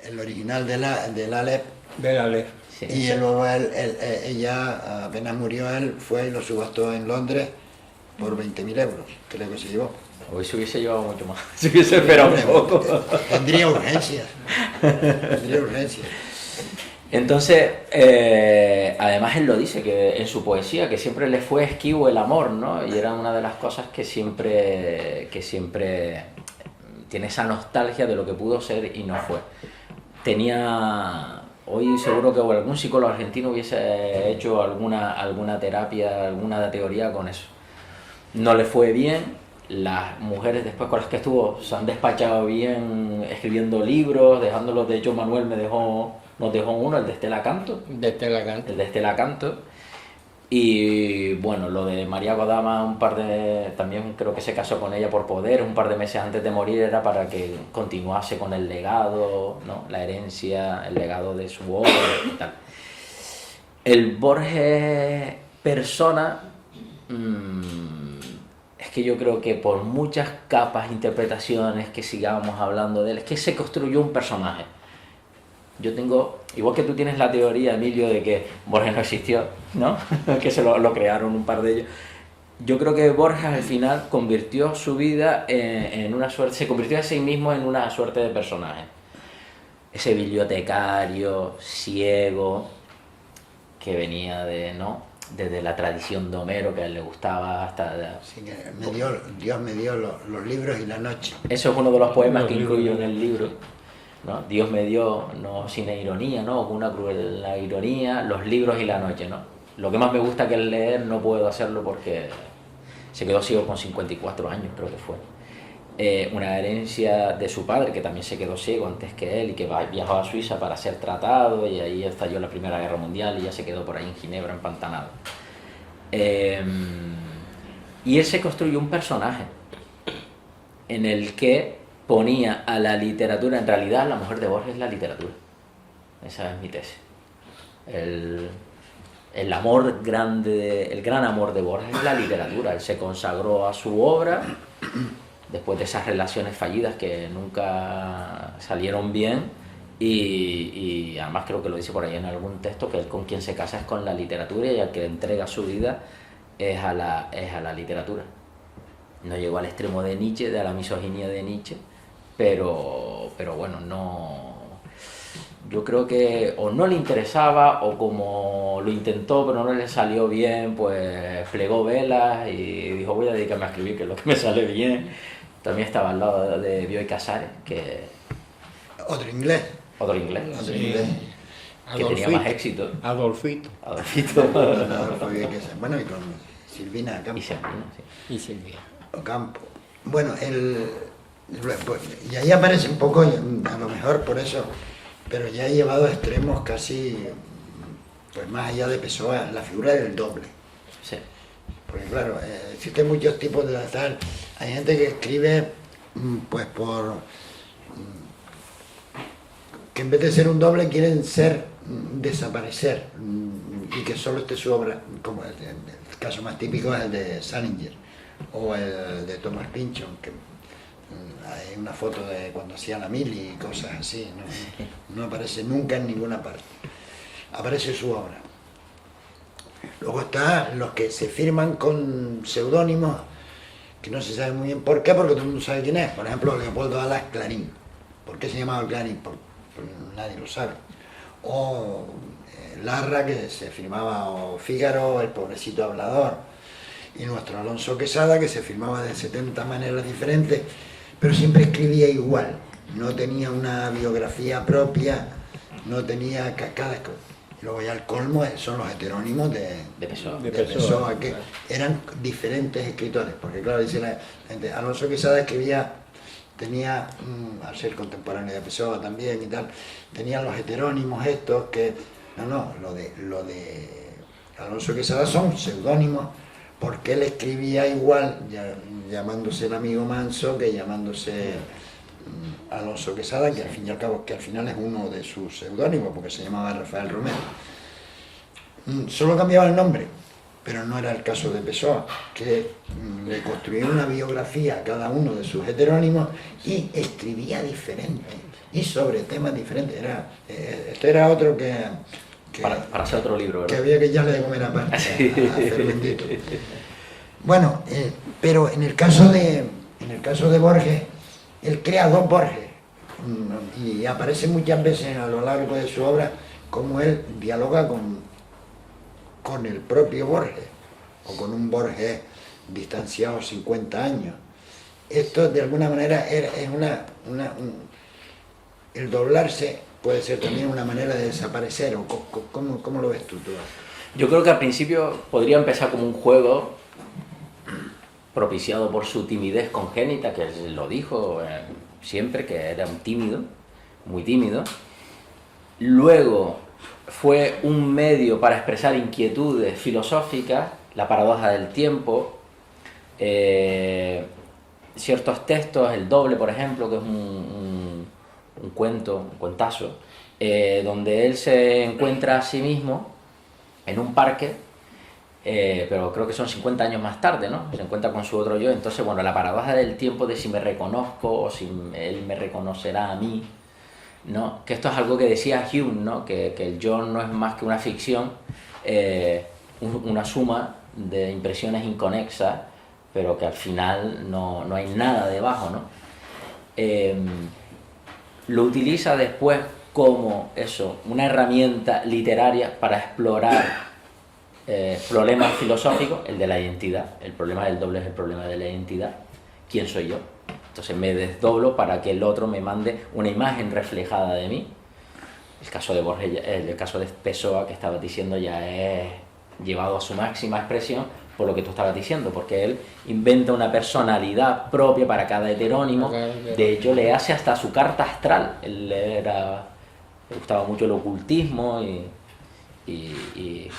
El original del Aleph, Del Aleph. Sí. y luego ella, apenas murió él, fue y lo subastó en Londres por 20.000 euros, creo que se llevó. Hoy se hubiese llevado mucho más, se hubiese esperado un poco. Tendría urgencias. Tendría urgencias. Entonces, además él lo dice que en su poesía, que siempre le fue esquivo el amor, ¿no? Y era una de las cosas que siempre tiene esa nostalgia de lo que pudo ser y no fue. Hoy seguro que algún psicólogo argentino hubiese hecho alguna terapia, alguna teoría con eso. No le fue bien. Las mujeres después con las que estuvo se han despachado bien escribiendo libros, dejándolos. De hecho, Manuel nos dejó uno, el de Estela Canto. De Estela Canto. El de Estela Canto. Y bueno, lo de María Kodama, también creo que se casó con ella por poder, un par de meses antes de morir, era para que continuase con el legado, ¿no? La herencia, el legado de su obra y tal. El Borges persona, es que yo creo que por muchas capas, interpretaciones que sigamos hablando de él, es que se construyó un personaje. Yo tengo, igual que tú tienes la teoría, Emilio, de que Borges no existió, ¿no? Que lo crearon un par de ellos. Yo creo que Borges al final convirtió su vida en una suerte, se convirtió a sí mismo en una suerte de personaje. Ese bibliotecario, ciego, que venía desde la tradición de Homero, que a él le gustaba, hasta... Sí, que Dios me dio los libros y la noche. Eso es uno de los poemas que incluyo en el libro, ¿no? Dios me dio, no sin ironía, ¿no? Con una cruel ironía, los libros y la noche, ¿no? Lo que más me gusta que es leer, no puedo hacerlo porque se quedó ciego con 54 años, creo que fue. Una herencia de su padre, que también se quedó ciego antes que él y que viajó a Suiza para ser tratado, y ahí estalló la Primera Guerra Mundial y ya se quedó por ahí en Ginebra, empantanado. Y él se construyó un personaje en el que ponía a la literatura, en realidad la mujer de Borges es la literatura. Esa es mi tesis. El amor grande, el gran amor de Borges es la literatura. Él se consagró a su obra después de esas relaciones fallidas que nunca salieron bien, y además creo que lo dice por ahí en algún texto, que él con quien se casa es con la literatura, y al que entrega su vida es a la literatura. No llegó al extremo de Nietzsche, de la misoginia de Nietzsche, pero bueno, yo creo que o no le interesaba, o como lo intentó pero no le salió bien, pues plegó velas y dijo: voy a dedicarme a escribir, que es lo que me sale bien. También estaba al lado de Bioy Casares, que Otro inglés. otro inglés, Otro Sí. inglés. que tenía más éxito. Adolfito. Adolfito. Adolfo Bioy Casares. Bueno, y con Silvina Campo. Y Serpina, sí. Y Silvia. Ocampo. Bueno, y ahí aparece un poco, a lo mejor por eso, pero ya he llevado a extremos casi, pues más allá de Pessoa, la figura del doble. Sí. Porque claro, existen muchos tipos de tal. Hay gente que escribe, pues que en vez de ser un doble quieren desaparecer, y que solo esté su obra, como el caso más típico es el de Salinger o el de Thomas Pynchon, que hay una foto de cuando hacía la mili y cosas así, no aparece nunca en ninguna parte, aparece su obra. Luego están los que se firman con seudónimos que no se sabe muy bien por qué, porque todo el mundo sabe quién es. Por ejemplo, Leopoldo Alas Clarín. ¿Por qué se llamaba Clarín? Nadie lo sabe. O Larra, que se firmaba, o Fígaro, el pobrecito hablador. Y nuestro Alonso Quesada, que se firmaba de 70 maneras diferentes, pero siempre escribía igual. No tenía una biografía propia, no tenía cada... Luego ya el colmo son los heterónimos de Pessoa. De Pessoa, que eran diferentes escritores, porque claro, dice la gente, Alonso Quesada tenía, al ser contemporáneo de Pessoa también y tal, tenía los heterónimos estos que, lo de Alonso Quesada son seudónimos, porque él escribía igual, llamándose el amigo Manso, que llamándose Alonso Quesada, que al fin y al cabo, que al final es uno de sus seudónimos, porque se llamaba Rafael Romero. Solo cambiaba el nombre, pero no era el caso de Pessoa, que le construyó una biografía a cada uno de sus heterónimos y escribía diferente. y sobre temas diferentes. Este era otro que para hacer otro libro, que ¿verdad? había que echarle de comer aparte a Fermendito. Bueno, pero en el caso de Borges, él crea dos Borges, y aparece muchas veces a lo largo de su obra como él dialoga con el propio Borges, o con un Borges distanciado 50 años. Esto de alguna manera es el doblarse puede ser también una manera de desaparecer, o ¿cómo lo ves tú? Yo creo que al principio podría empezar como un juego propiciado por su timidez congénita, que él lo dijo siempre, que era un tímido, muy tímido. Luego fue un medio para expresar inquietudes filosóficas, la paradoja del tiempo, ciertos textos, El doble, por ejemplo, que es un cuentazo, donde él se encuentra a sí mismo en un parque, pero creo que son 50 años más tarde, ¿no? Se encuentra con su otro yo. Entonces, bueno, la paradoja del tiempo, de si me reconozco o si él me reconocerá a mí, ¿no? Que esto es algo que decía Hume, ¿no? Que el yo no es más que una ficción, una suma de impresiones inconexas, pero que al final no hay nada debajo, ¿no? Lo utiliza después como eso, una herramienta literaria para explorar problemas filosóficos, el de la identidad. El problema del doble es el problema de la identidad. ¿Quién soy yo? Entonces me desdoblo para que el otro me mande una imagen reflejada de mí. El caso de Borges, el caso de Pessoa que estabas diciendo, ya es llevado a su máxima expresión por lo que tú estabas diciendo, porque él inventa una personalidad propia para cada heterónimo. De hecho, le hace hasta su carta astral. Le gustaba mucho el ocultismo y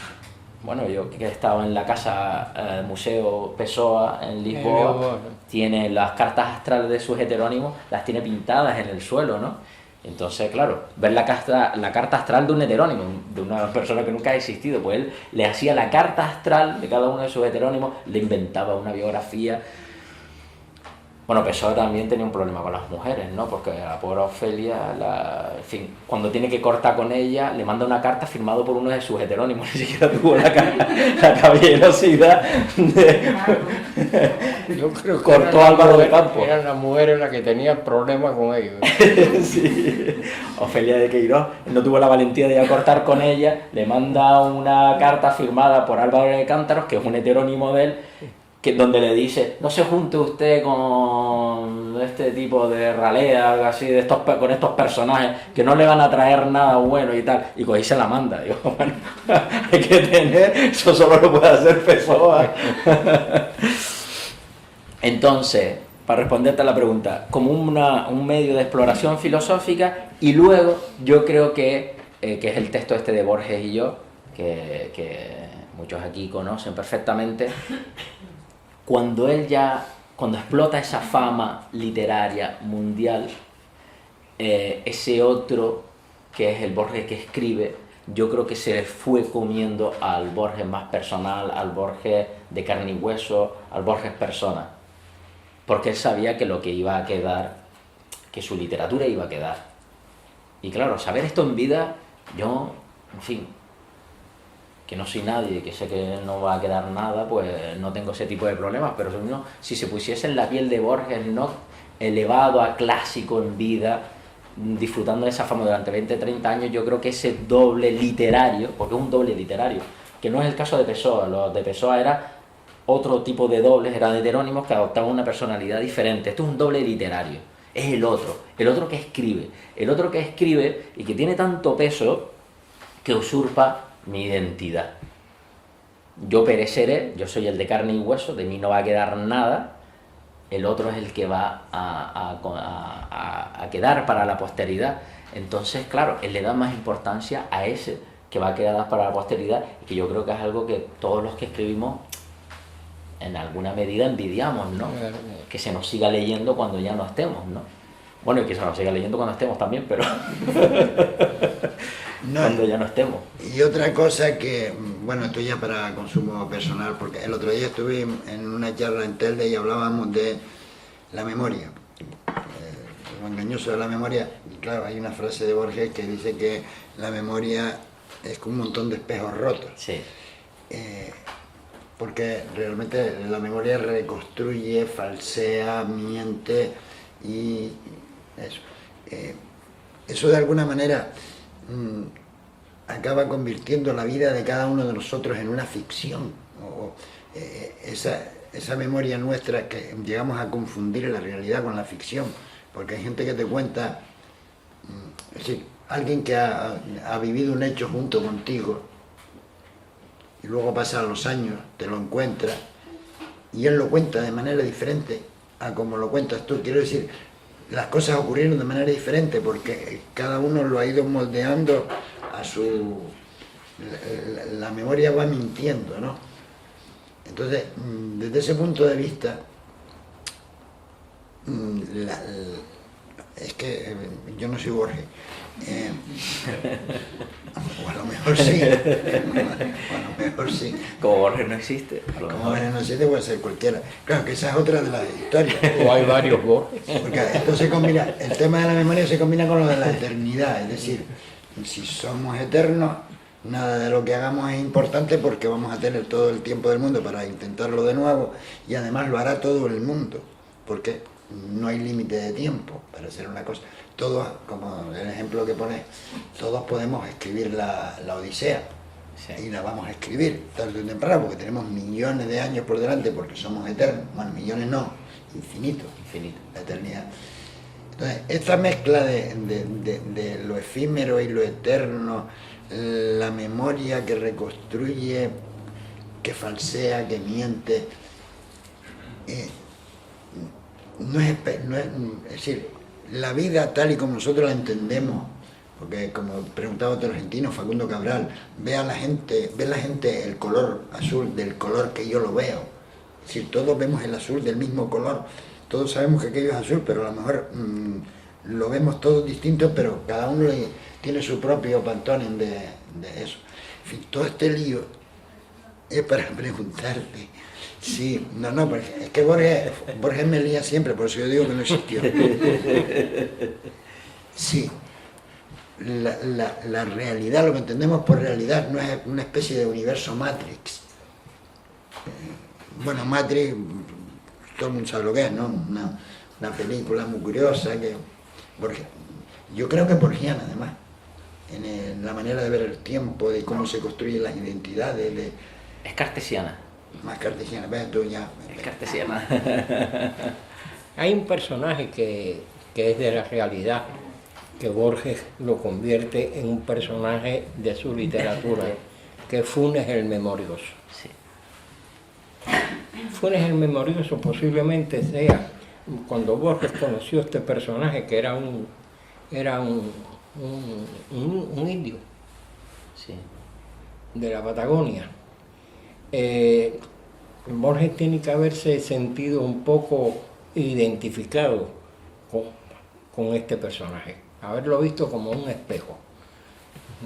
bueno, yo que he estado en la casa Museo Pessoa en Lisboa, tiene las cartas astrales de sus heterónimos, las tiene pintadas en el suelo, ¿no? Entonces, claro, ver la carta astral de un heterónimo, de una persona que nunca ha existido, pues él le hacía la carta astral de cada uno de sus heterónimos, le inventaba una biografía. Bueno, Pessoa también tenía un problema con las mujeres, ¿no? Porque a la pobre Ofelia, en fin, cuando tiene que cortar con ella, le manda una carta firmada por uno de sus heterónimos, ni siquiera tuvo la caballerosidad de... Yo creo que cortó a Álvaro de Campos. Eran las mujeres las que tenían problemas con ellos. Sí. Ofelia de Queiroz no tuvo la valentía de ir a cortar con ella, le manda una carta firmada por Álvaro de Cántaros, que es un heterónimo de él, donde le dice: no se junte usted con este tipo de ralea, algo así, con estos personajes que no le van a traer nada bueno y tal, y ahí se la manda. Digo, bueno, hay que tener, eso solo lo puede hacer Pessoa. Entonces, para responderte a la pregunta, como un medio de exploración filosófica, y luego yo creo que es el texto este de Borges y yo, que muchos aquí conocen perfectamente. Cuando explota esa fama literaria mundial, ese otro, que es el Borges que escribe, yo creo que se fue comiendo al Borges más personal, al Borges de carne y hueso, al Borges persona, porque él sabía que lo que iba a quedar, que su literatura iba a quedar. Y claro, saber esto en vida, yo, en fin, que no soy nadie, que sé que no va a quedar nada, pues no tengo ese tipo de problemas, pero si se pusiese en la piel de Borges, ¿no?, elevado a clásico en vida, disfrutando de esa fama durante 20, 30 años, yo creo que ese doble literario, porque es un doble literario, que no es el caso de Pessoa. Los de Pessoa era otro tipo de dobles, eran heterónimos que adoptaban una personalidad diferente. Esto es un doble literario, es el otro que escribe y que tiene tanto peso que usurpa mi identidad. Yo pereceré, yo soy el de carne y hueso, de mí no va a quedar nada, el otro es el que va a quedar para la posteridad. Entonces, claro, él le da más importancia a ese que va a quedar para la posteridad, y que yo creo que es algo que todos los que escribimos en alguna medida envidiamos, ¿no? Que se nos siga leyendo cuando ya no estemos, ¿no? Bueno, y que se nos siga leyendo cuando estemos también, pero no, cuando ya no estemos. Y otra cosa que, bueno, esto ya para consumo personal, porque el otro día estuve en una charla en Telde y hablábamos de la memoria. lo engañoso de la memoria, y claro, hay una frase de Borges que dice que la memoria es como un montón de espejos rotos. Sí. Porque realmente la memoria reconstruye, falsea, miente y eso. Eso de alguna manera acaba convirtiendo la vida de cada uno de nosotros en una ficción. Esa memoria nuestra que llegamos a confundir la realidad con la ficción, porque hay gente que te cuenta, es decir, alguien que ha vivido un hecho junto contigo y luego pasan los años, te lo encuentras y él lo cuenta de manera diferente a como lo cuentas tú. Quiero decir, las cosas ocurrieron de manera diferente porque cada uno lo ha ido moldeando a su... La memoria va mintiendo, ¿no? Entonces, desde ese punto de vista, es que yo no soy Borges, o a lo mejor sí, o a lo mejor sí. Como Borges no existe. Como Borges no existe, puede ser cualquiera. Claro que esa es otra de las historias. O hay varios Borges. Porque esto se combina, el tema de la memoria se combina con lo de la eternidad, es decir, si somos eternos, nada de lo que hagamos es importante porque vamos a tener todo el tiempo del mundo para intentarlo de nuevo y además lo hará todo el mundo, porque no hay límite de tiempo para hacer una cosa. Todos, como el ejemplo que pones, todos podemos escribir la Odisea. Sí. Y la vamos a escribir tarde o temprano porque tenemos millones de años por delante porque somos eternos. Bueno, millones no, infinitos. Infinito. La eternidad. Entonces, esta mezcla de lo efímero y lo eterno, la memoria que reconstruye, que falsea, que miente, no es decir, la vida tal y como nosotros la entendemos, porque como preguntaba otro argentino, Facundo Cabral, ve la gente el color azul del color que yo lo veo. Es decir, todos vemos el azul del mismo color, todos sabemos que aquello es azul, pero a lo mejor lo vemos todos distintos, pero cada uno tiene su propio Pantone de eso. En fin, todo este lío es para preguntarte. Sí, no, porque es que Borges me lía siempre, por eso yo digo que no existió. Sí, la realidad, lo que entendemos por realidad, no es una especie de universo Matrix. Bueno, Matrix, todo el mundo sabe lo que es, ¿no? Una película muy curiosa, yo creo que borgiana además, en la manera de ver el tiempo, de cómo se construyen las identidades. Es cartesiana. Más cartesiana, ves tú ya. Es cartesiana. Hay un personaje que es de la realidad, que Borges lo convierte en un personaje de su literatura, que es Funes el Memorioso. Sí. Funes el Memorioso posiblemente sea, cuando Borges conoció este personaje, que era un indio, Sí. de la Patagonia. Borges tiene que haberse sentido un poco identificado con este personaje, haberlo visto como un espejo,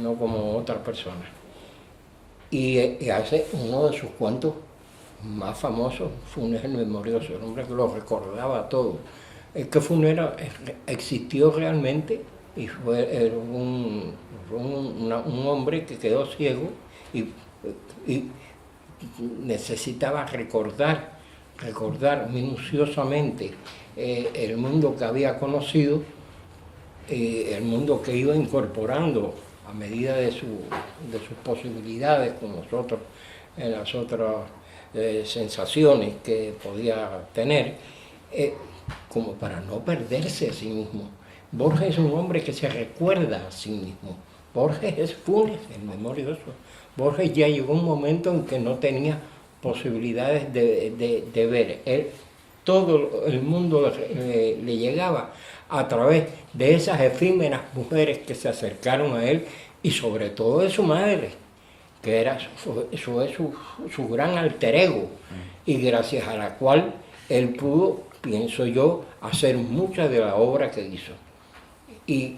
no como otra persona. Y hace uno de sus cuentos más famosos, Funes el Memorioso, el hombre que lo recordaba todo. Es que Funes existió realmente y fue un hombre que quedó ciego y necesitaba recordar minuciosamente el mundo que había conocido, el mundo que iba incorporando a medida de sus posibilidades con nosotros, en las otras sensaciones que podía tener, como para no perderse a sí mismo. Borges es un hombre que se recuerda a sí mismo. Borges es Funes, el Memorioso. Borges ya llegó un momento en que no tenía posibilidades de ver. Todo el mundo le llegaba a través de esas efímeras mujeres que se acercaron a él y sobre todo de su madre, que era su gran alter ego y gracias a la cual él pudo, pienso yo, hacer mucha de la obra que hizo. Y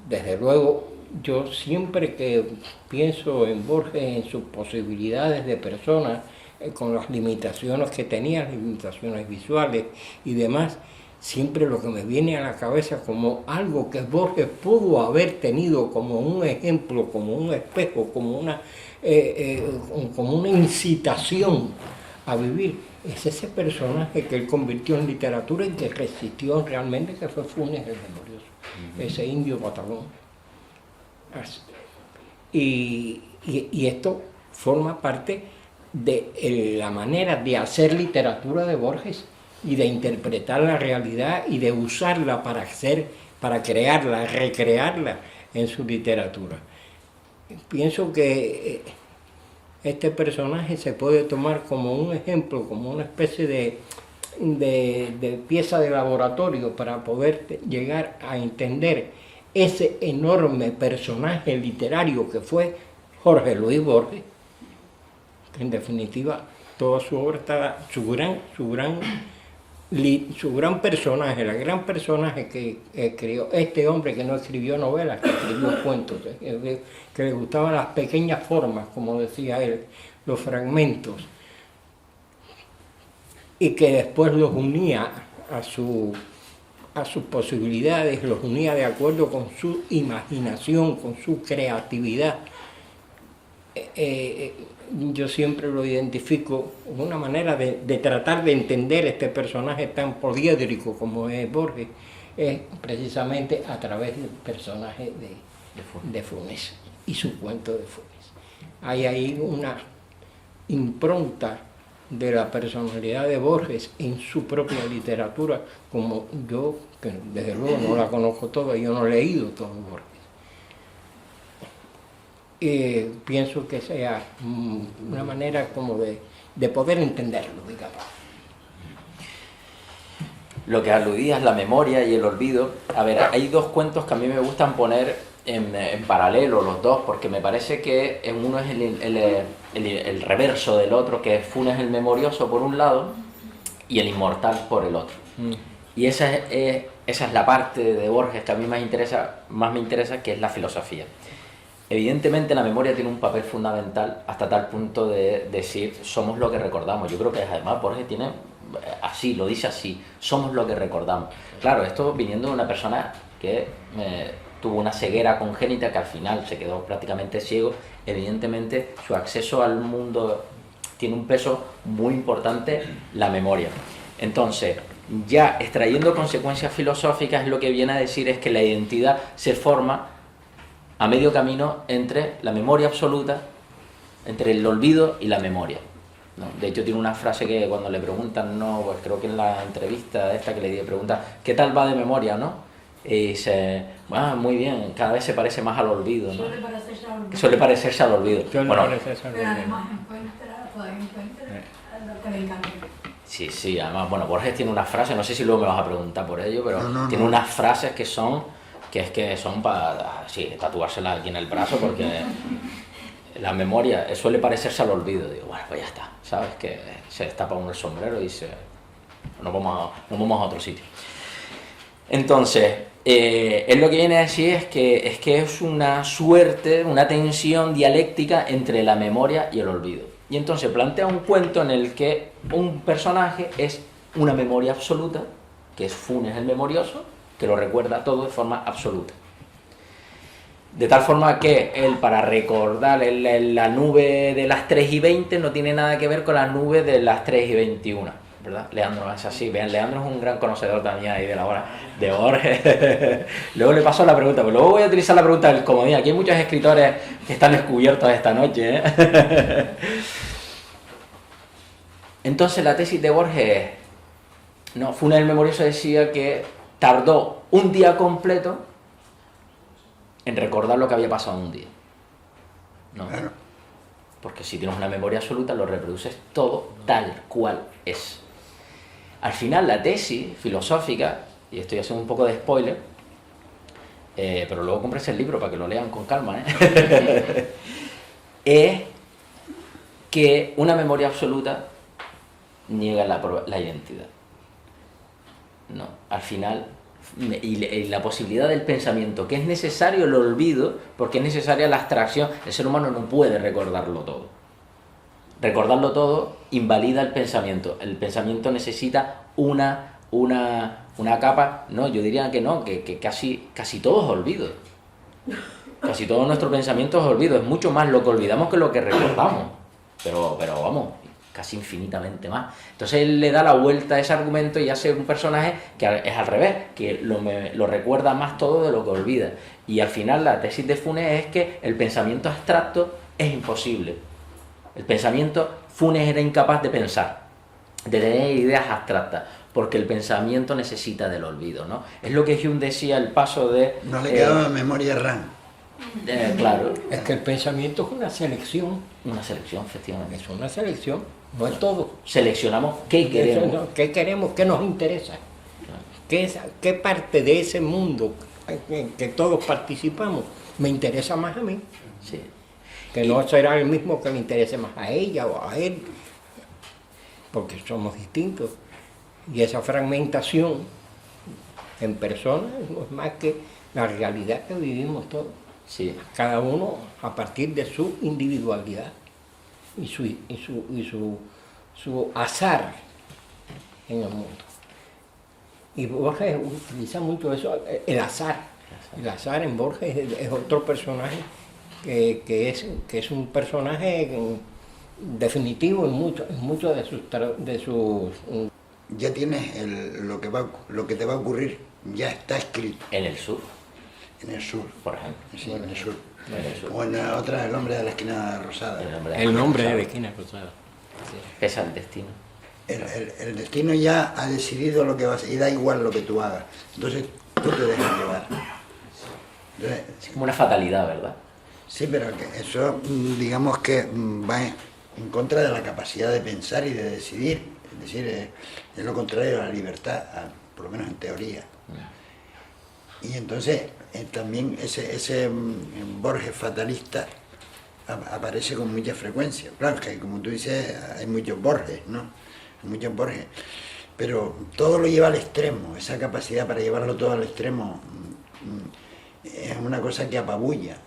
desde luego, yo siempre que pienso en Borges, en sus posibilidades de persona, con las limitaciones que tenía, limitaciones visuales y demás, siempre lo que me viene a la cabeza como algo que Borges pudo haber tenido como un ejemplo, como un espejo, como una incitación a vivir, es ese personaje que él convirtió en literatura y que resistió realmente, que fue Funes el Memorioso, ese indio patagón. Y esto forma parte de la manera de hacer literatura de Borges y de interpretar la realidad y de usarla para crearla, recrearla en su literatura. Pienso que este personaje se puede tomar como un ejemplo, como una especie de pieza de laboratorio para poder llegar a entender ese enorme personaje literario que fue Jorge Luis Borges, que en definitiva toda su obra está, su gran personaje, el gran personaje que creó este hombre que no escribió novelas, que escribió cuentos, que le gustaban las pequeñas formas, como decía él, los fragmentos, y que después los unía a sus posibilidades, los unía de acuerdo con su imaginación, con su creatividad. Yo siempre lo identifico como una manera de tratar de entender este personaje tan poliédrico como es Borges, es precisamente a través del personaje de Funes y su cuento de Funes. Hay ahí una impronta de la personalidad de Borges en su propia literatura, como yo, que desde luego no la conozco toda, yo no he leído todo Borges. Pienso que sea una manera como de poder entenderlo, digamos. Lo que aludías, la memoria y el olvido. A ver, hay dos cuentos que a mí me gustan poner en paralelo, los dos, porque me parece que uno es el reverso del otro, que es Funes el Memorioso por un lado y el Inmortal por el otro. Y esa es la parte de Borges que a mí más me interesa, que es la filosofía. Evidentemente la memoria tiene un papel fundamental hasta tal punto de decir somos lo que recordamos. Yo creo que además Borges tiene así, lo dice así, somos lo que recordamos. Claro, esto viniendo de una persona que tuvo una ceguera congénita, que al final se quedó prácticamente ciego. Evidentemente su acceso al mundo tiene un peso muy importante, la memoria. Entonces, ya extrayendo consecuencias filosóficas, lo que viene a decir es que la identidad se forma a medio camino entre la memoria absoluta, entre el olvido y la memoria, ¿no? De hecho tiene una frase que cuando le preguntan, no, pues creo que en la entrevista esta que le di, pregunta ¿qué tal va de memoria, no? Y dice, muy bien, cada vez se parece más al olvido, ¿no? Suele parecerse al olvido. Bueno, pero además todavía encuentra lo que le encanta. Sí, además, bueno, Borges tiene una frase, no sé si luego me vas a preguntar por ello, pero tiene unas frases que son para tatuársela aquí en el brazo, porque la memoria suele parecerse al olvido. Digo, bueno, pues ya está, ¿sabes? Que se destapa uno el sombrero y nos vamos a otro sitio. Entonces, él lo que viene a decir es que es una suerte, una tensión dialéctica entre la memoria y el olvido. Y entonces plantea un cuento en el que un personaje es una memoria absoluta, que es Funes el Memorioso, que lo recuerda todo de forma absoluta. De tal forma que él, para recordar la nube de las 3:20, no tiene nada que ver con la nube de las 3:21, ¿verdad? Leandro es así. Vean, Leandro es un gran conocedor también ahí de la obra de Borges. Luego le paso la pregunta, pero luego voy a utilizar la pregunta del comodín. Aquí hay muchos escritores que están descubiertos esta noche, ¿eh? Entonces la tesis de Borges, Funes el Memorioso decía que tardó un día completo en recordar lo que había pasado en un día. No. Claro. Porque si tienes una memoria absoluta, lo reproduces todo tal cual es. Al final, la tesis filosófica, y estoy haciendo un poco de spoiler, pero luego compres el libro para que lo lean con calma, es que una memoria absoluta niega la identidad. No, al final, y la posibilidad del pensamiento, que es necesario el olvido, porque es necesaria la abstracción. El ser humano no puede recordarlo todo. Recordarlo todo invalida el pensamiento. El pensamiento necesita una una capa, no, yo diría que no, que casi todo es olvido. Casi todo nuestro pensamiento es olvido, es mucho más lo que olvidamos que lo que recordamos, pero vamos, casi infinitamente más. Entonces él le da la vuelta a ese argumento y hace un personaje que es al revés, que lo recuerda más todo de lo que olvida. Y al final la tesis de Funes es que el pensamiento abstracto es imposible. El pensamiento, Funes era incapaz de pensar, de tener ideas abstractas, porque el pensamiento necesita del olvido, ¿no? Es lo que Hume decía, el paso de... No le quedaba memoria RAM. Claro. Es que el pensamiento es una selección. Una selección, efectivamente. Es una selección, no es todo. Seleccionamos qué queremos. ¿Qué queremos? ¿Qué nos interesa? ¿Qué parte de ese mundo en que todos participamos me interesa más a mí? Sí. Que no será el mismo que le interese más a ella o a él, porque somos distintos. Y esa fragmentación en personas no es más que la realidad que vivimos todos. Sí. Cada uno a partir de su individualidad y su azar en el mundo. Y Borges utiliza mucho eso, el azar. El azar en Borges es otro personaje que es un personaje definitivo en muchos de sus Ya tienes lo que te va a ocurrir, ya está escrito. En el sur, En el sur. por ejemplo. Sí, en el sur. En el sur. O en la otra, el hombre de la esquina rosada. el nombre de la esquina rosada. Pesa el destino. El destino ya ha decidido lo que va a ser y da igual lo que tú hagas. Entonces tú te dejas llevar. Entonces, Es como una fatalidad, ¿verdad? sí, pero que eso digamos que va en contra de la capacidad de pensar y de decidir. Es decir, es lo contrario a la libertad, por lo menos en teoría. Y entonces también ese Borges fatalista aparece con mucha frecuencia. Claro, que como tú dices, hay muchos Borges, ¿no? Hay muchos Borges. Pero todo lo lleva al extremo, esa capacidad para llevarlo todo al extremo es una cosa que apabulla.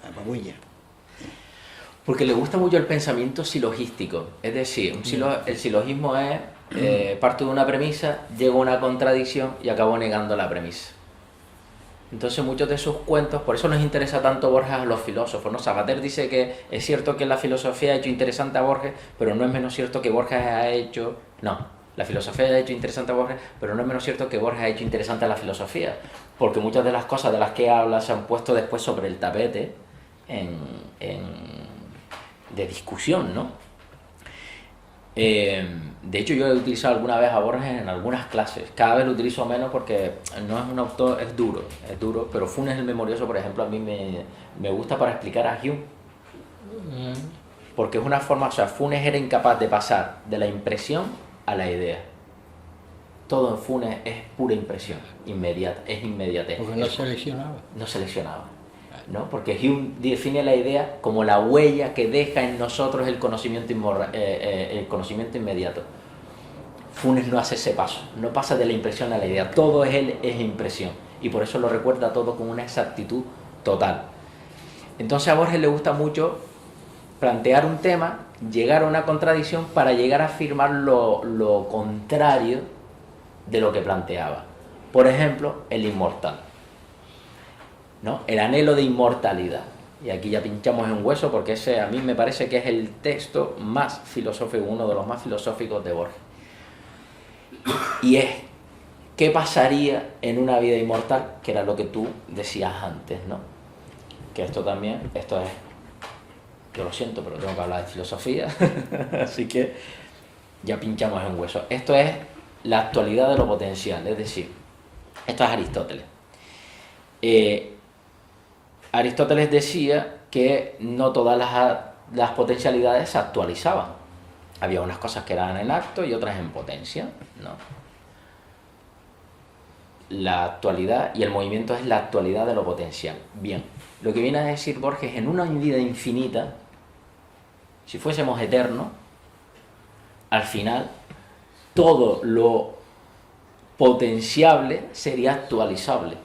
Porque le gusta mucho el pensamiento silogístico. Es decir, el silogismo es parto de una premisa, llego a una contradicción y acabo negando la premisa. Entonces muchos de sus cuentos, por eso nos interesa tanto Borges a los filósofos, ¿no? Savater dice que es cierto que la filosofía ha hecho interesante a Borges, pero no es menos cierto que Borges ha hecho... No, la filosofía ha hecho interesante a Borges, pero no es menos cierto que Borges ha hecho interesante a la filosofía, porque muchas de las cosas de las que habla se han puesto después sobre el tapete de discusión, ¿no? De hecho, yo he utilizado alguna vez a Borges en algunas clases. Cada vez lo utilizo menos porque no es un autor, es duro, pero Funes el Memorioso, por ejemplo, a mí me gusta para explicar a Hume. Porque es una forma, o sea, Funes era incapaz de pasar de la impresión a la idea. Todo en Funes es pura impresión, inmediata, es inmediatez. Porque no seleccionaba. No seleccionaba, ¿no? Porque Hume define la idea como la huella que deja en nosotros el conocimiento inmediato. Funes no hace ese paso, no pasa de la impresión a la idea, todo es impresión, y por eso lo recuerda todo con una exactitud total. Entonces a Borges le gusta mucho plantear un tema, llegar a una contradicción para llegar a afirmar lo contrario de lo que planteaba. Por ejemplo, el inmortal, ¿no? El anhelo de inmortalidad. Y aquí ya pinchamos en hueso porque ese a mí me parece que es el texto más filosófico, uno de los más filosóficos de Borges. Y es, ¿qué pasaría en una vida inmortal? Que era lo que tú decías antes, ¿no? Que esto es, yo lo siento, pero tengo que hablar de filosofía, así que ya pinchamos en hueso. Esto es la actualidad de lo potencial, es decir, esto es Aristóteles. Aristóteles decía que no todas las potencialidades se actualizaban. Había unas cosas que eran en acto y otras en potencia, ¿no? La actualidad y el movimiento es la actualidad de lo potencial. Bien, lo que viene a decir Borges, en una vida infinita, si fuésemos eternos, al final todo lo potenciable sería actualizable.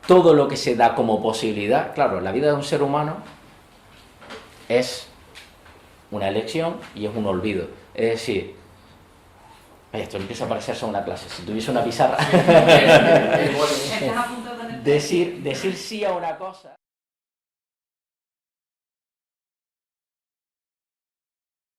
Todo lo que se da como posibilidad, claro, la vida de un ser humano es una elección y es un olvido. Es decir, Ay, esto empieza a parecerse a una clase. Si tuviese una pizarra. Estás a punto de tener... Decir sí a una cosa.